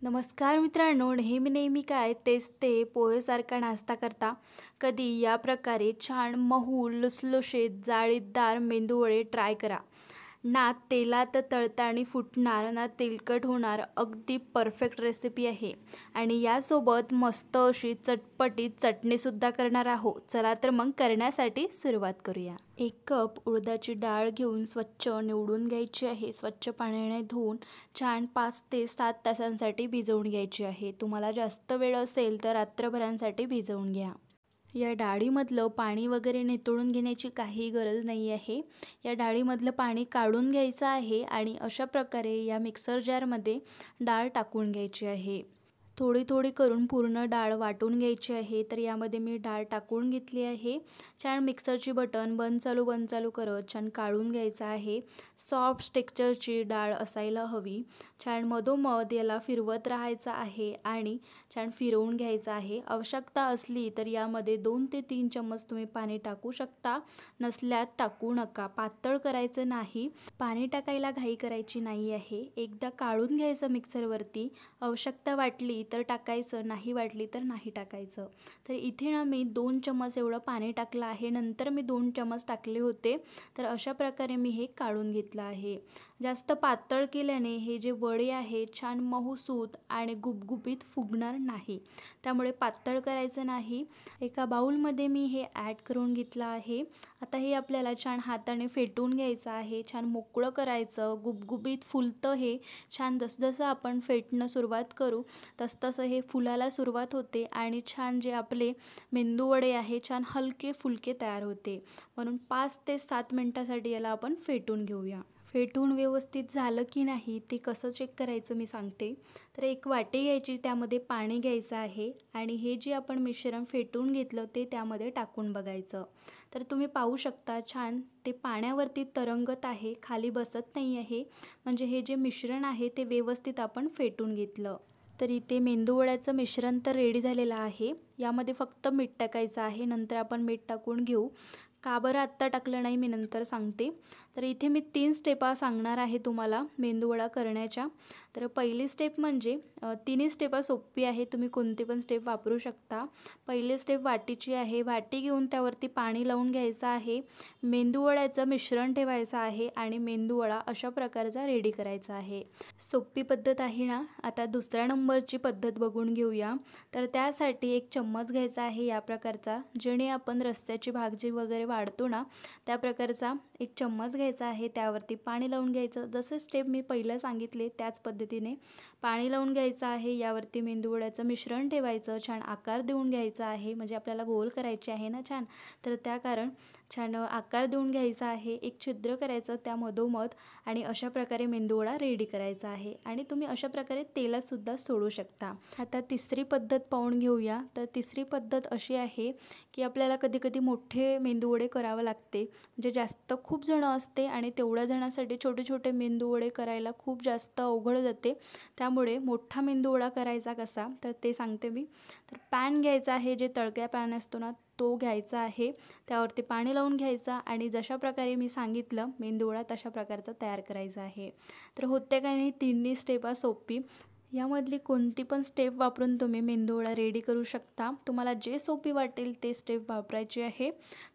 नमस्कार मित्रांनो, नेहमी काय तेच ते पोहेसारखा नाश्ता करता कधी या प्रकारे छान मऊ लुसलुशीत जाळीदार मेंदूवडे ट्राय करा. ना तेलात तळताना फुटणार ना तेलकट होणार, अगदी परफेक्ट रेसिपी आहे. आणि यासोबत मस्त अशी चटपटीत चटणीसुद्धा करणार आहोत. चला तर मग करण्यासाठी सुरुवात करूया. 1 कप उडदाची डाळ घेऊन स्वच्छ निवडून घ्यायची आहे. स्वच्छ पाण्याने धुवून छान 5 ते 7 तासांसाठी भिजवून घ्यायची आहे. तुम्हाला जास्त वेळ असेल तर रात्रभरांसाठी भिजवून घ्या. या डाळीमधलं पाणी वगैरे निथळून घेण्याची काही गरज नाही आहे. या डाळीमधलं पाणी काढून घ्यायचं आहे आणि अशा प्रकारे या मिक्सर जारमध्ये डाळ टाकून घ्यायची आहे. थोडी थोडी करून पूर्ण डाळ वाटून घ्यायची आहे. तर यामध्ये मी डाळ टाकून घेतली आहे. छान मिक्सरची बटन बंद चालू करत छान काढून घ्यायचं आहे. सॉफ्ट टेक्स्चरची डाळ असायला हवी. छान मधोमध याला फिरवत राहायचं आहे आणि छान फिरवून घ्यायचं आहे. आवश्यकता असली तर यामध्ये 2 ते 3 चम्मच तुम्ही पाणी टाकू शकता. नसल्यास टाकू नका. पातळ करायचं नाही. पाणी टाकायला घाई करायची नाही आहे. एकदा काढून घ्यायचं मिक्सरवरती. आवश्यकता वाटली तर टाकायचं, नाही वाटली तर नाही टाकायचं. तर इथे ना मी 2 चम्मच एवढं पाणी टाकलं आहे. नंतर मी 2 चम्मच टाकले होते. तर अशा प्रकारे मी हे काढून घेतलं आहे. जास्त पातळ केल्याने हे जे वडे आहेत छान मऊसूत आणि गुबगुबीत फुगणार नाही. त्यामुळे पातळ करायचं नाही. एका बाउलमध्ये मी हे ॲड करून घेतलं आहे. आता हे आपल्याला छान हाताने फेटून घ्यायचं आहे. छान मोकळं करायचं. गुबगुबीत फुलतं हे. छान जसजसं आपण फेटणं सुरुवात करू तसतसं हे फुलायला सुरुवात होते आणि छान जे आपले मेंदूवडे आहे छान हलके फुलके तयार होते. म्हणून 5 ते 7 मिनिटासाठी याला आपण फेटून घेऊया. फेटून व्यवस्थित झालं की नाही ते कसं चेक करायचं मी सांगते. तर एक वाटी घ्यायची, त्यामध्ये पाणी घ्यायचं आहे आणि हे जे आपण मिश्रण फेटून घेतलं ते त्यामध्ये टाकून बघायचं. तर तुम्ही पाहू शकता छान ते पाण्यावरती तरंगत आहे, खाली बसत नाही आहे. म्हणजे हे जे मिश्रण आहे ते व्यवस्थित आपण फेटून घेतलं. तर इथे मेंदूवड्याचं मिश्रण तर रेडी झालेलं आहे. यामध्ये फक्त मीठ टाकायचं आहे. नंतर आपण मीठ टाकून घेऊ. का बरं आत्ता टाकलं नाही मी नंतर सांगते. तर इथे मी 3 स्टेपा सांगणार आहे तुम्हाला मेंदूवडा करण्याच्या. तर पहिली स्टेप म्हणजे तिन्ही स्टेपा सोपी आहे. तुम्ही कोणती पण स्टेप वापरू शकता. पहिली स्टेप वाटीची आहे. वाटी घेऊन त्यावरती पाणी लावून घ्यायचं आहे. मेंदूवड्याचं मिश्रण ठेवायचं आहे आणि मेंदूवडा अशा प्रकारचा रेडी करायचा आहे. सोपी पद्धत आहे ना. आता दुसऱ्या नंबरची पद्धत बघून घेऊया. तर त्यासाठी 1 चम्मच घ्यायचा आहे या प्रकारचा, जेणे आपण रस्स्याची भाजी वगैरे वाढतो ना त्या प्रकारचा 1 चम्मच घ्यायचा आहे. त्यावरती पाणी लावून घ्यायचं. जसे स्टेप मी पहिलं सांगितले त्याच पद्धतीने पाणी लावून घ्यायचं आहे. यावरती मेंदूवड्याचं मिश्रण ठेवायचं. छान आकार देऊन घ्यायचा आहे. म्हणजे आपल्याला गोल करायचे आहे ना छान. तर त्या कारण छान आकार देऊन घ्यायचा आहे. एक छिद्र करायचं त्या मधोमध आणि अशा प्रकारे मेंदूवडा रेडी करायचा आहे. आणि तुम्ही अशा प्रकारे तेलातसुद्धा सोडू शकता. आता तिसरी पद्धत पाहून घेऊया. तर तिसरी पद्धत अशी आहे की आपल्याला कधी मोठे मेंदूवडे करावं लागते. म्हणजे जास्त खूप जण असते आणि तेवढ्या जणांसाठी छोटे छोटे मेंदूवडे करायला खूप जास्त अवघड जाते. त्यामुळे मोठा मेंदूवडा करायचा कसा तर ते सांगते मी. तर पॅन घ्यायचा आहे. जे तळक्या पॅन असतो ना तो घ्यायचा आहे. त्यावरती पाणी लावून घ्यायचा आणि जशा प्रकारे मी सांगितलं मेंदूवडा तशा प्रकारचा तयार करायचा आहे. तर होते का नाही तिन्ही स्टेपा सोपी. यामधली कोणती पण स्टेप वापरून तुम्ही मेंदूवडा रेडी करू शकता. तुम्हाला जे सोपी वाटेल ते स्टेप वापरायची आहे.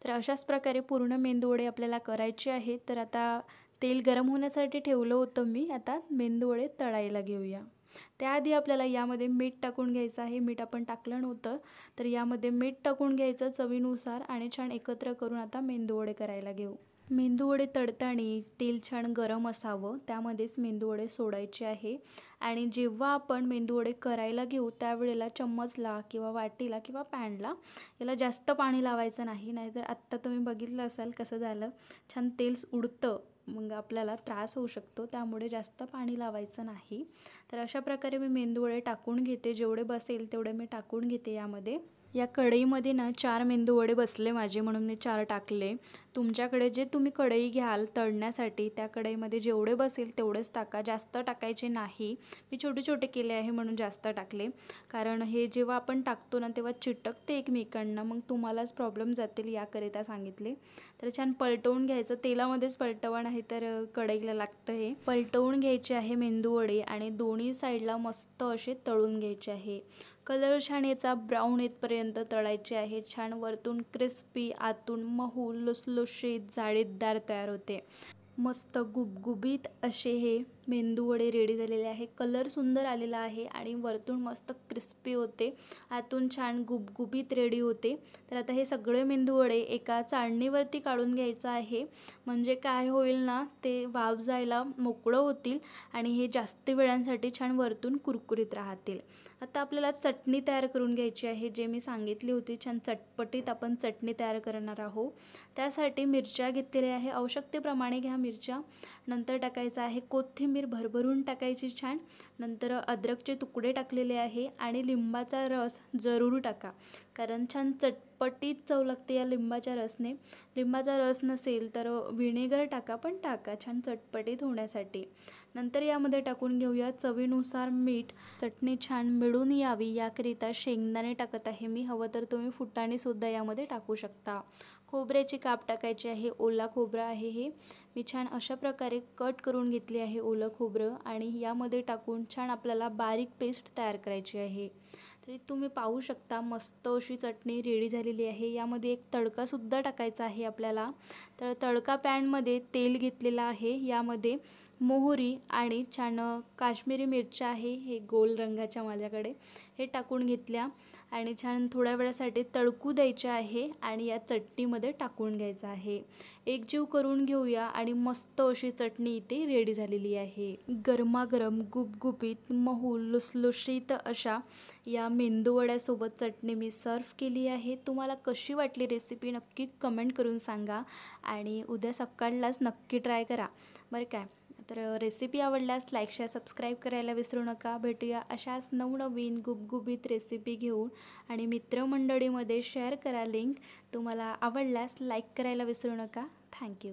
तर अशाच प्रकारे पूर्ण मेंदूवडे आपल्याला करायचे आहेत. तर आता तेल गरम होण्यासाठी ठेवलं होतं मी. आता मेंदूवडे तळायला घेऊया. त्याआधी आपल्याला यामध्ये मीठ टाकून घ्यायचं आहे. मीठ आपण टाकलं नव्हतं. तर यामध्ये मीठ टाकून घ्यायचं चवीनुसार आणि छान एकत्र करून आता मेंदूवडे करायला घेऊ. मेंदूवडे तळताना तेल छान गरम असावं, त्यामध्येच मेंदूवडे सोडायचे आहे. आणि जेव्हा आपण मेंदूवडे करायला घेऊ त्यावेळेला चम्मचला किंवा वाटीला किंवा पॅनला याला जास्त पाणी लावायचं नाही. नाहीतर आत्ता तुम्ही बघितलं असाल कसं झालं, छान तेल उडतं, मग आपल्याला त्रास होऊ शकतो. त्यामुळे जास्त पाणी लावायचं नाही. तर अशा प्रकारे मी मेंदूवडे टाकून घेते. जेवढे बसेल तेवढे मी टाकून घेते यामध्ये. या कढईमध्ये ना 4 मेंदूवडे बसले माझे, म्हणून मी 4 टाकले. तुमच्याकडे जे तुम्ही कढई घ्याल तळण्यासाठी त्या कढईमध्ये जेवढे बसेल तेवढेच टाका, जास्त टाकायचे नाही. मी छोटे छोटे केले आहे म्हणून जास्त टाकले, कारण हे जेव्हा आपण टाकतो ना तेव्हा चिटकते एकमेकांना, मग तुम्हालाच प्रॉब्लेम जातील याकरिता सांगितले. तर छान पलटवून घ्यायचं, तेलामध्येच पलटवा नाही तर कढईला लागतं. हे पलटवून घ्यायचे आहे मेंदूवडे आणि दोन्ही साईडला मस्त असे तळून घ्यायचे आहे. कलर छान याचा ब्राऊन येतपर्यंत तळायचे आहे. छान वरतून क्रिस्पी, आतून मऊ लुसलुशीत जाळीदार तयार होते. मस्त गुबगुबीत असे हे मेंदूवडे रेडी झालेले आहे. कलर सुंदर आलेला आहे आणि वरतून मस्त क्रिस्पी होते, आतून छान गुबगुबीत रेडी होते. तर आता हे सगळे मेंदूवडे एका चाळणीवरती काढून घ्यायचं आहे, म्हणजे काय होईल ना, ते वाफ जायला मोकळं होतील आणि हे जास्त वेळांसाठी छान वरतून कुरकुरीत राहतील. आता आपल्याला चटणी तयार करून घ्यायची आहे, जे मी सांगितली होती. छान चटपटीत आपण चटणी तयार करणार आहोत. त्यासाठी मिरच्या घेतलेल्या आहे, आवश्यकतेप्रमाणे घ्या मिरच्या. नंतर टाकायचं आहे कोथिंबीर भरभरून टाकायची छान. नंतर अद्रकचे तुकडे टाकलेले आहे आणि लिंबाचा रस जरूर टाका, कारण छान चटपटीत चव लागते या लिंबाच्या रसने. लिंबाचा रस नसेल तर व्हिनेगर टाका, पण टाका छान चटपटीत होण्यासाठी. नंतर यामध्ये टाकून घेऊया चवीनुसार मीठ. चटणी छान मिळून यावी याकरिता शेंगदाणे टाकत आहे मी, हवं तर तुम्ही फुटाणेसुद्धा यामध्ये टाकू शकता. खोबऱ्याची काप टाकायची आहे, ओला खोबरं आहे हे. मी छान अशा प्रकारे कट करून घेतले आहे ओलं खोबरं आणि यामध्ये टाकून छान आपल्याला बारीक पेस्ट तयार करायची आहे. तरी तुम्ही पाहू शकता मस्त अशी चटणी रेडी झालेली आहे. यामध्ये एक तडकासुद्धा टाकायचा आहे आपल्याला. तर तडका पॅनमध्ये तेल घेतलेलं आहे, यामध्ये मोहरी आणि छान काश्मीरी मिरच्या आहे, हे गोल रंगाच्या माझ्याकडे, हे टाकून घेतल्या आणि छान थोड्या वेळासाठी तळकू द्यायचे आहे आणि या चटणीमध्ये टाकून घ्यायचं आहे. एकजीव करून घेऊया आणि मस्त अशी चटणी इथे रेडी झालेली आहे. गरमागरम गुबगुबीत मऊ लुसलुशीत अशा या मेंदूवड्यासोबत चटणी मी सर्व केली आहे. तुम्हाला कशी वाटली रेसिपी नक्की कमेंट करून सांगा आणि उद्या सकाळलाच नक्की ट्राय करा बरं काय. तर रेसिपी आवडल्यास लाईक शेअर सबस्क्राईब करायला विसरू नका. भेटूया अशाच नवनवीन गुबगुबीत रेसिपी घेऊन आणि मित्रमंडळीमध्ये शेअर करा लिंक. तुम्हाला आवडल्यास लाईक करायला विसरू नका. थँक्यू.